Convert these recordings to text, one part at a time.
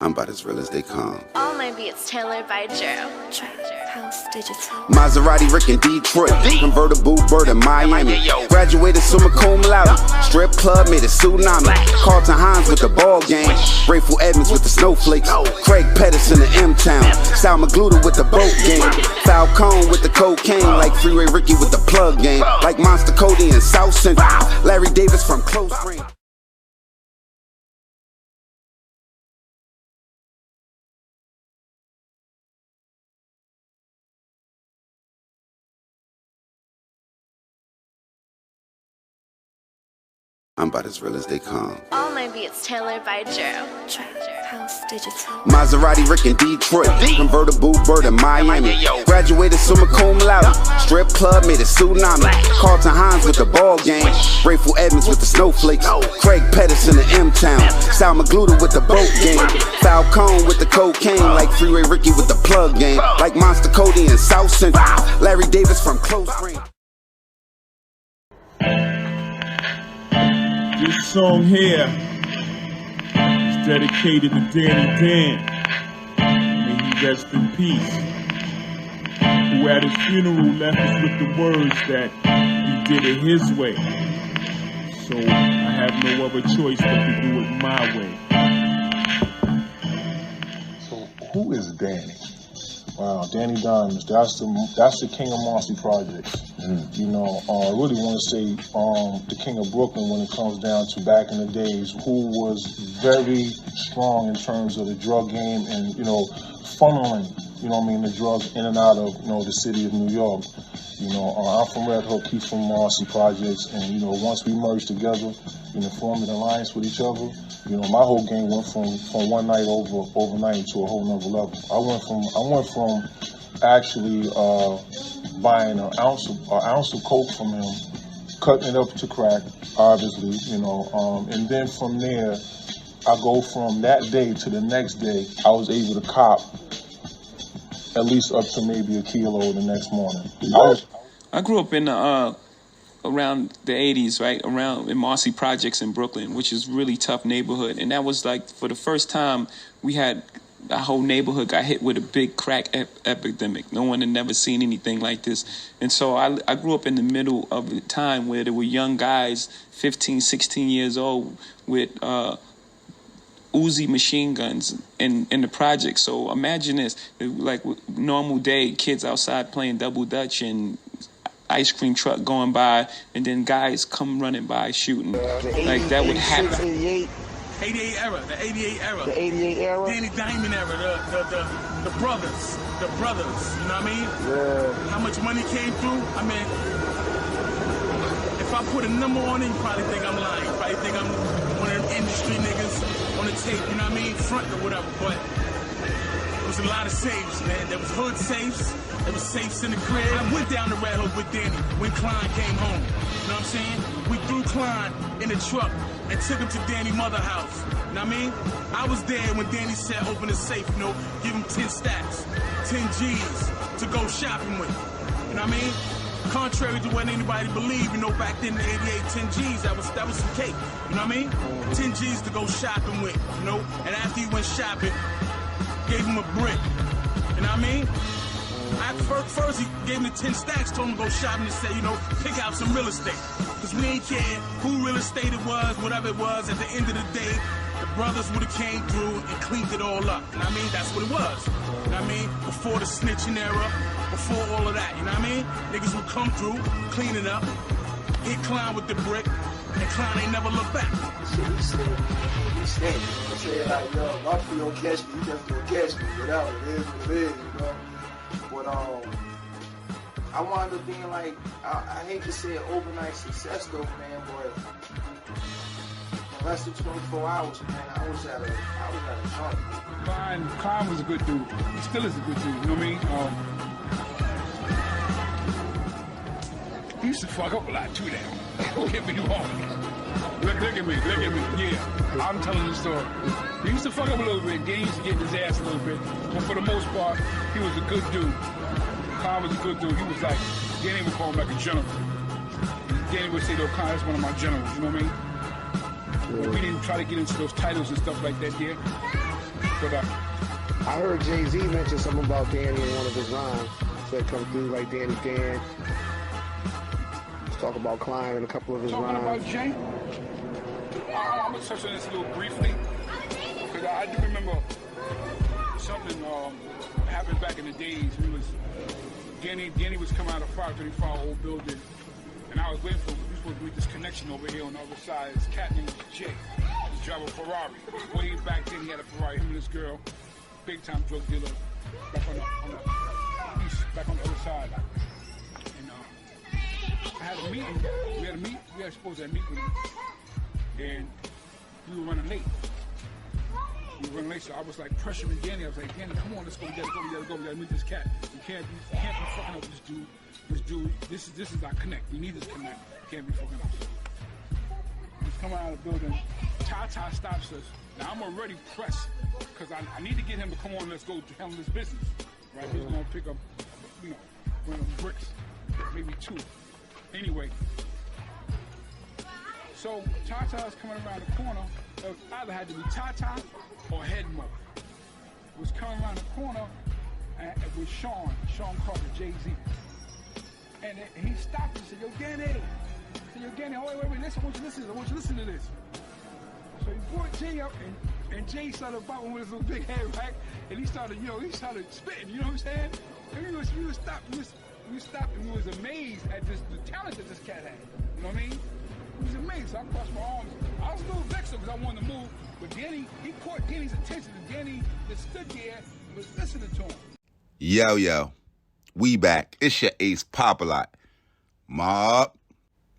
I'm about as real as they come. All my beats tailored by Joe. House Digital. Maserati Rick in Detroit, convertible bird in Miami. Graduated summa cum laude, strip club made a tsunami. Carlton Hines with the ball game, Grateful Edmonds with the snowflakes, Craig Pettis in the M-Town, Sal Magluta with the boat game, Falcone with the cocaine, like Freeway Ricky with the plug game, like Monster Cody in South Central, Larry Davis from close range. I'm about as real as they come. All my beats tailored by Joe. House Digital. Maserati Rick in Detroit, convertible bird in Miami. Graduated summa cum laude, strip club made a tsunami. Carlton Hines with the ball game, Grateful Edmonds with the snowflakes, Craig Pettis in the M-Town, Sal Magluta with the boat game, Falcone with the cocaine, like Freeway Ricky with the plug game, like Monster Cody in South Central, Larry Davis from close range. This song here is dedicated to Danny Dan. May he rest in peace. Who at his funeral left us with the words that he did it his way. So I have no other choice but to do it my way. So who is Danny? Wow, Danny Diamondz, that's the King of Marcy projects. You know, I really want to say the King of Brooklyn when it comes down to back in the days, who was very strong in terms of the drug game and, you know, funneling, you know what I mean, the drugs in and out of, you know, the city of New York. You know, I'm from Red Hook, he's from Marcy projects, and, you know, once we merged together, you know, formed an alliance with each other, you know, my whole game went from one night overnight to a whole nother level. I went from actually buying an ounce of coke from him, cutting it up to crack, obviously, you know, and then from there, I go from that day to the next day, I was able to cop at least up to maybe a kilo the next morning. I grew up in around the 80s, right, around in Marcy projects in Brooklyn, which is really tough neighborhood. And that was like, for the first time, we had, our whole neighborhood got hit with a big crack epidemic. No one had never seen anything like this. And so I grew up in the middle of a time where there were young guys, 15, 16 years old, with Uzi machine guns in the project. So imagine this, like normal day, kids outside playing double dutch and ice cream truck going by, and then guys come running by shooting. Like that would happen. 88 era, the 88 era. The 88 era? Danny Diamond era, the brothers, you know what I mean? Yeah. How much money came through? I mean, if I put a number on it, you probably think I'm lying. You probably think I'm one of them industry niggas on the tape, you know what I mean? Front or whatever, but there was a lot of safes, man. There was hood safes. There was safes in the crib. I went down to Red Hook with Danny when Klein came home. You know what I'm saying? We threw Klein in the truck and took him to Danny's mother house. You know what I mean? I was there when Danny said open the safe, you know, give him 10 stacks, 10 G's to go shopping with. You know what I mean? Contrary to what anybody believed, you know, back then in the 88, 10 G's, that was some cake. You know what I mean? 10 G's to go shopping with, you know? And after he went shopping, gave him a brick. You know what I mean? First he gave me 10 stacks, told him to go shopping and said, you know, pick out some real estate. Because we ain't care who real estate it was, whatever it was, at the end of the day, the brothers would have came through and cleaned it all up. You know what I mean? That's what it was. You know what I mean? Before the snitching era, before all of that, you know what I mean? Niggas would come through, clean it up, hit Klein with the brick, and Klein ain't never looked back. He said, like, yo, my free don't catch me, you just don't catch me, whatever, it is what it is, you know? But I wound up being like, I hate to say an overnight success though, man, but in less than 24 hours, man, I was at a jump. Klein was a good dude. He still is a good dude, you know what I mean? He used to fuck up a lot too now. Don't get me wrong. Look at me, yeah. I'm telling the story. He used to fuck up a little bit, then he used to get his ass a little bit. But for the most part, he was a good dude. Klein was a good dude. He was like, Danny would call him like a general. Danny would say, though, Klein, that's one of my generals, you know what I mean? But we didn't try to get into those titles and stuff like that there. But I heard Jay-Z mention something about Danny in one of his rhymes. Said come through like Danny Dan. Let's talk about Klein in a couple of his talking rhymes. about Jay, I'm gonna touch on this a little briefly because I do remember something happened back in the days. Danny was coming out of 535 old building, and I was waiting for we were supposed to make this connection over here on the other side. This cat named Jay. He's driving a Ferrari. Way back then he had a Ferrari. Him and this girl, big time drug dealer, back on the east, back on the other side. And I had a meeting. We were supposed to have a meeting with him, and we were running late. So I was like pressuring Danny. I was like, Danny, come on, let's go. We gotta meet this cat. We can't be fucking up with this dude. This is our connect. We need this connect. Can't be fucking up. He's coming out of the building. Tata stops us. Now I'm already pressed because I need to get him to come on. Let's go to handle this business. Right? He's gonna pick up, one of them bricks, maybe 2. Anyway. So Tata's coming around the corner. It either had to be Tata or Headmo. It was coming around the corner with Sean Carter, Jay-Z. And he stopped and said, yo, Danny. Wait, listen, I want you to listen to this. So he brought Jay up, and Jay started bopping with his little big head, right? And he started spitting, you know what I'm saying? And we stopped and we was amazed at the talent that this cat had. You know what I mean? He was amazed. So I crossed my arms. I was a little vexed because I wanted to move, but Danny, he caught Danny's attention, and Danny just stood there and was listening to him. Yo, we back. It's your ace Popalot. Mobb.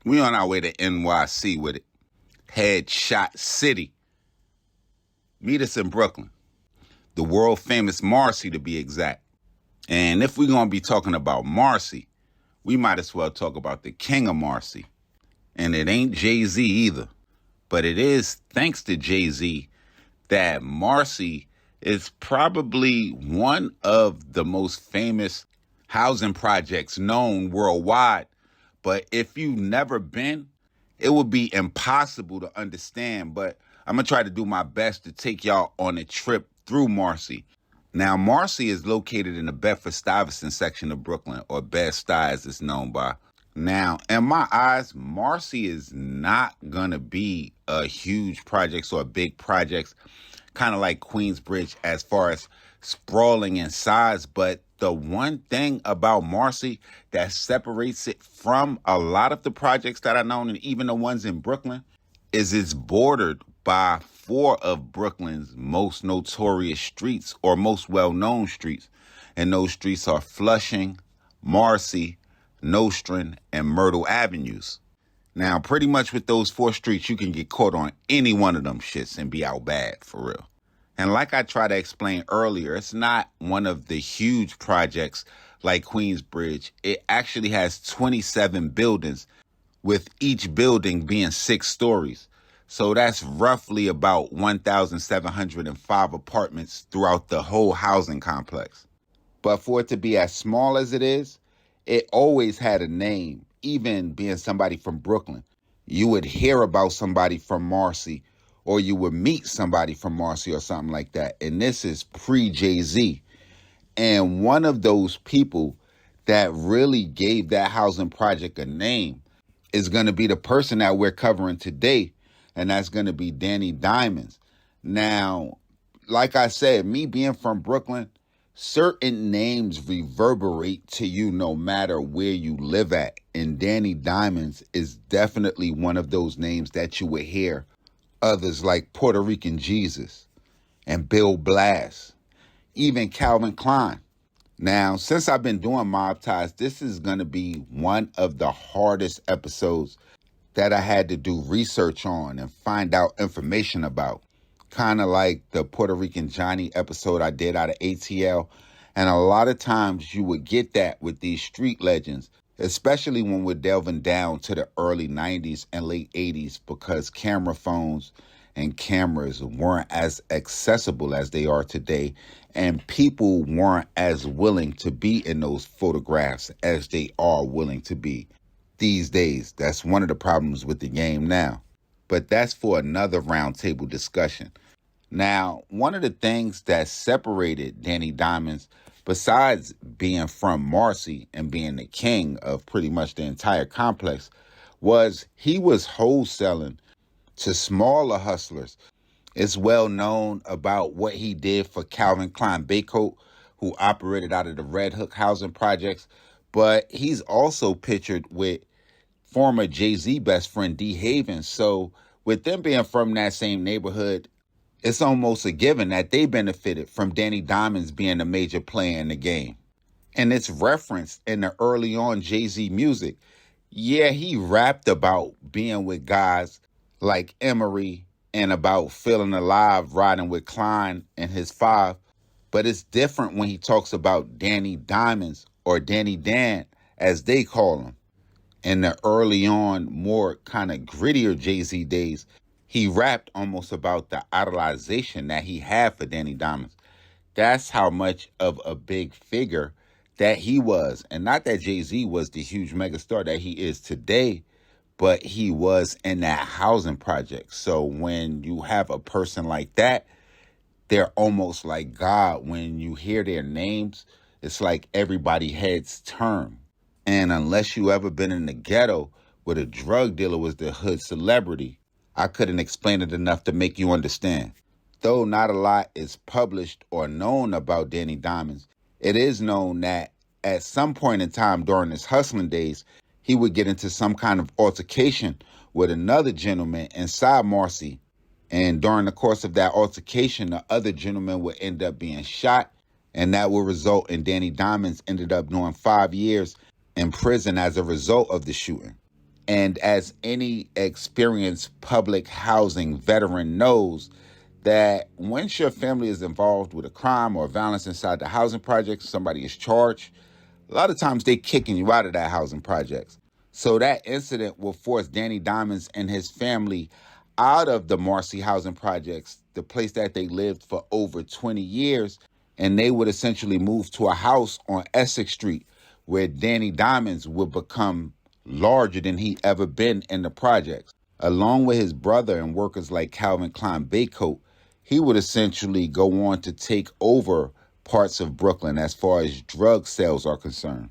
We on our way to NYC with it. Headshot City. Meet us in Brooklyn. The world famous Marcy, to be exact. And if we're going to be talking about Marcy, we might as well talk about the king of Marcy. And it ain't Jay-Z either. But it is thanks to Jay-Z that Marcy is probably one of the most famous housing projects known worldwide. But if you've never been, it would be impossible to understand. But I'm going to try to do my best to take y'all on a trip through Marcy. Now, Marcy is located in the Bedford-Stuyvesant section of Brooklyn, or Bed-Stuy as it's known by. Now, in my eyes, Marcy is not going to be a huge project or a big project, kind of like Queensbridge as far as sprawling in size. But the one thing about Marcy that separates it from a lot of the projects that I know, and even the ones in Brooklyn, is it's bordered by 4 of Brooklyn's most notorious streets or most well-known streets. And those streets are Flushing, Marcy, Nostrand, and Myrtle Avenues. Now, pretty much with those 4 streets, you can get caught on any one of them shits and be out bad, for real. And like I tried to explain earlier, it's not one of the huge projects like Queensbridge. It actually has 27 buildings, with each building being 6 stories. So that's roughly about 1,705 apartments throughout the whole housing complex. But for it to be as small as it is, it always had a name, even being somebody from Brooklyn. You would hear about somebody from Marcy, or you would meet somebody from Marcy or something like that. And this is pre-Jay-Z. And one of those people that really gave that housing project a name is going to be the person that we're covering today, and that's going to be Danny Diamondz. Now, like I said, me being from Brooklyn, certain names reverberate to you no matter where you live at. And Danny Diamondz is definitely one of those names that you would hear. Others like Puerto Rican Jesus and Bill Blass, even Calvin Klein. Now, since I've been doing Mobb Ties, this is going to be one of the hardest episodes that I had to do research on and find out information about. Kind of like the Puerto Rican Johnny episode I did out of ATL. And a lot of times you would get that with these street legends, especially when we're delving down to the early 90s and late 80s, because camera phones and cameras weren't as accessible as they are today. And people weren't as willing to be in those photographs as they are willing to be these days. That's one of the problems with the game now. But that's for another roundtable discussion. Now, one of the things that separated Danny Diamondz, besides being from Marcy and being the king of pretty much the entire complex, was he was wholesaling to smaller hustlers. It's well known about what he did for Calvin Klein Baycoat, who operated out of the Red Hook housing projects, but he's also pictured with former Jay-Z best friend D. Havens. So with them being from that same neighborhood, it's almost a given that they benefited from Danny Diamondz being a major player in the game. And it's referenced in the early on Jay-Z music. Yeah, he rapped about being with guys like Emery and about feeling alive riding with Klein and his five. But it's different when he talks about Danny Diamondz or Danny Dan, as they call him. In the early on, more kind of grittier Jay-Z days, he rapped almost about the idolization that he had for Danny Diamondz. That's how much of a big figure that he was. And not that Jay-Z was the huge megastar that he is today, but he was in that housing project. So when you have a person like that, they're almost like God. When you hear their names, it's like everybody heads turn. And unless you ever been in the ghetto where the drug dealer was the hood celebrity, I couldn't explain it enough to make you understand. Though not a lot is published or known about Danny Diamondz, it is known that at some point in time during his hustling days, he would get into some kind of altercation with another gentleman inside Marcy. And during the course of that altercation, the other gentleman would end up being shot. And that would result in Danny Diamondz ended up doing 5 years in prison as a result of the shooting. And as any experienced public housing veteran knows, that once your family is involved with a crime or violence inside the housing project, somebody is charged, a lot of times they kicking you out of that housing project. So that incident will force Danny Diamondz and his family out of the Marcy housing projects, the place that they lived for over 20 years, and they would essentially move to a house on Essex Street where Danny Diamondz would become larger than he ever been in the projects. Along with his brother and workers like Calvin Klein Baycoat, he would essentially go on to take over parts of Brooklyn as far as drug sales are concerned.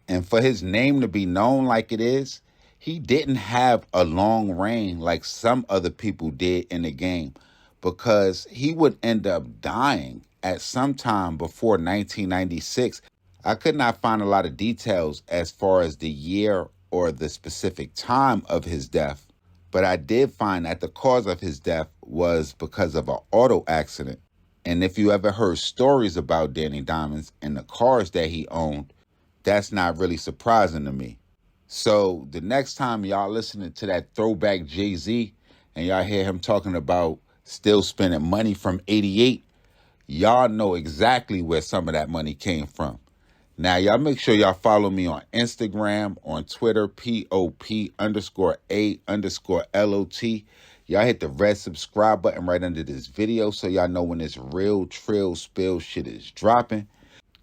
And for his name to be known like it is, he didn't have a long reign like some other people did in the game, because he would end up dying at some time before 1996. I could not find a lot of details as far as the year or the specific time of his death, but I did find that the cause of his death was because of an auto accident. And if you ever heard stories about Danny Diamondz and the cars that he owned, that's not really surprising to me. So the next time y'all listening to that throwback Jay-Z and y'all hear him talking about still spending money from 88, y'all know exactly where some of that money came from. Now, y'all make sure y'all follow me on Instagram, on Twitter, POP_A_LOT. Y'all hit the red subscribe button right under this video so y'all know when this real trill spill shit is dropping.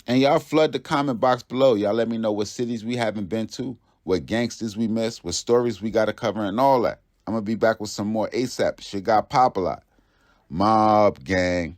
And y'all flood the comment box below. Y'all let me know what cities we haven't been to, what gangsters we missed, what stories we got to cover, and all that. I'm going to be back with some more ASAP. Shit got Popalot. Mobb gang.